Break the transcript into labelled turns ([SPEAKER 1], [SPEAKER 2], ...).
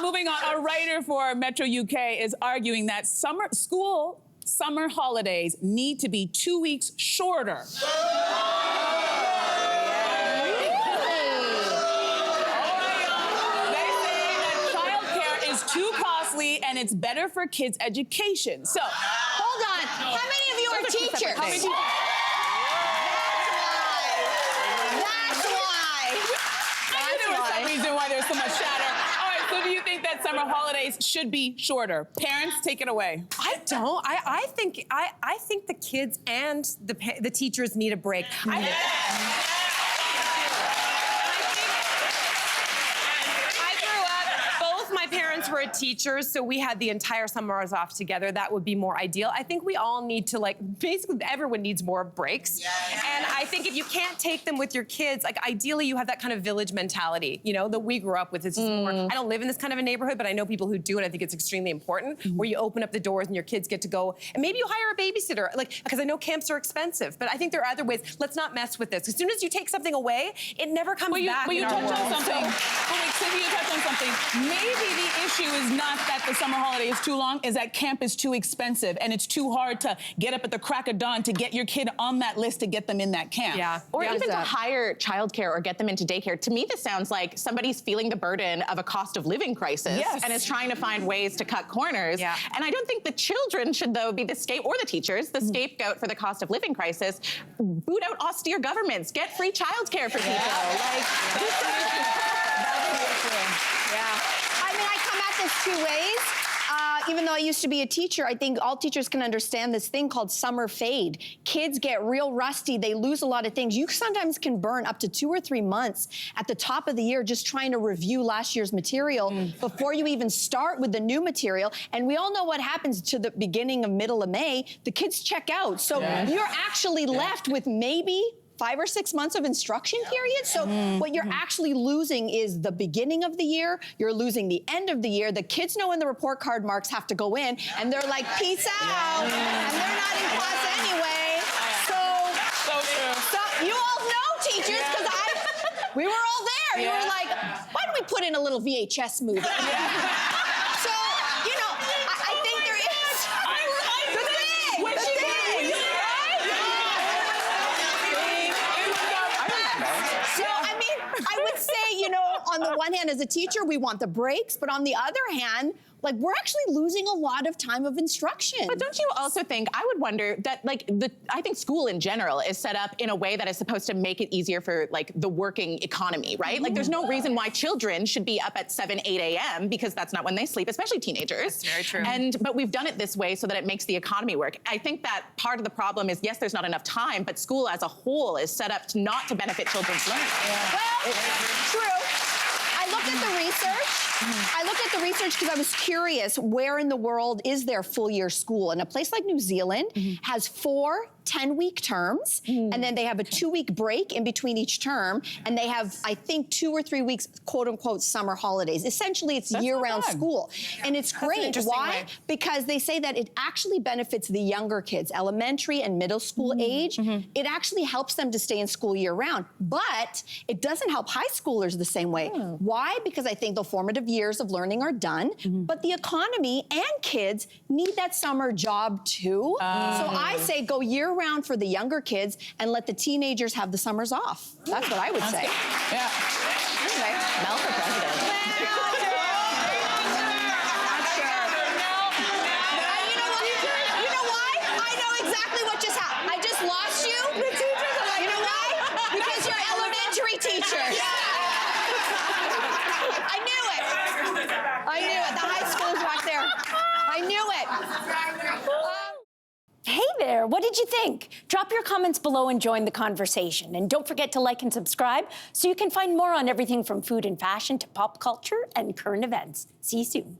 [SPEAKER 1] moving on. A writer for Metro UK is arguing that summer holidays need to be 2 weeks shorter. Too costly, and it's better for kids' education. So,
[SPEAKER 2] hold on. How many of you are teachers? That's why.
[SPEAKER 1] There was some reason why there's so much chatter. All right, so do you think that summer holidays should be shorter? Parents, take it away.
[SPEAKER 3] I don't. I think the kids and the teachers need a break. My parents were teachers, so we had the entire summers off together. That would be more ideal. I think we all need to, basically everyone needs more breaks. And I think if you can't take them with your kids, ideally you have that kind of village mentality, that we grew up with. It's just more, I don't live in this kind of a neighborhood, but I know people who do, and I think it's extremely important, where you open up the doors and your kids get to go, and maybe you hire a babysitter, because I know camps are expensive, but I think there are other ways. Let's not mess with this. As soon as you take something away, it never comes back.
[SPEAKER 1] But you touched on something. Cynthia, you touched on something. Maybe the issue is not that the summer holiday is too long, is that camp is too expensive and it's too hard to get up at the crack of dawn to get your kid on that list to get them in that camp.
[SPEAKER 3] Yeah.
[SPEAKER 4] Or even to hire childcare or get them into daycare. To me, this sounds like somebody's feeling the burden of a cost of living crisis and is trying to find ways to cut corners.
[SPEAKER 3] Yeah.
[SPEAKER 4] And I don't think the children should, though, be the or the teachers, the scapegoat for the cost of living crisis. Boot out austere governments. Get free childcare for people.
[SPEAKER 2] I come at this 2 ways. Even though I used to be a teacher, I think all teachers can understand this thing called summer fade. Kids get real rusty. They lose a lot of things. You sometimes can burn up to 2 or 3 months at the top of the year just trying to review last year's material before you even start with the new material. And we all know what happens to the beginning of middle of May. The kids check out. So you're actually left with maybe 5 or 6 months of instruction period. So what you're actually losing is the beginning of the year. You're losing the end of the year. The kids know when the report card marks have to go in, and they're like, peace out. And they're not in class anyway. So you all know, teachers, because we were all there. You were like, why don't we put in a little VHS movie? So, I think there is. I would say, on the one hand, as a teacher, we want the breaks, but on the other hand, we're actually losing a lot of time of instruction.
[SPEAKER 4] But don't you also think, I would wonder that, I think school in general is set up in a way that is supposed to make it easier for, the working economy, right? There's no reason why children should be up at 7, 8 a.m. because that's not when they sleep, especially teenagers.
[SPEAKER 3] That's very true.
[SPEAKER 4] But we've done it this way so that it makes the economy work. I think that part of the problem is, yes, there's not enough time, but school as a whole is set up not to benefit children's learning.
[SPEAKER 2] Well, true. I looked at the research. I looked at the research because I was curious, where in the world is there full year school? And a place like New Zealand has 4 10-week terms, and then they have a 2-week break in between each term, and they have, I think, 2 or 3 weeks, quote unquote, summer holidays. Essentially, it's year-round school. And it's great. Why? Because they say that it actually benefits the younger kids, elementary and middle school age. It actually helps them to stay in school year-round, but it doesn't help high schoolers the same way. Why? Because I think the formative years of learning are done, but the economy and kids need that summer job too. So I say go year-round for the younger kids and let the teenagers have the summers off. That's what I would say.
[SPEAKER 1] Yeah.
[SPEAKER 2] Anyway.
[SPEAKER 4] Mel for president.
[SPEAKER 2] You know why? I know exactly what just happened. I just lost you. The teachers are like, you know why? Because you're elementary teachers. I knew it. I knew it. The high school's back there. I knew it.
[SPEAKER 5] Hey there, what did you think? Drop your comments below and join the conversation. And don't forget to like and subscribe so you can find more on everything from food and fashion to pop culture and current events. See you soon.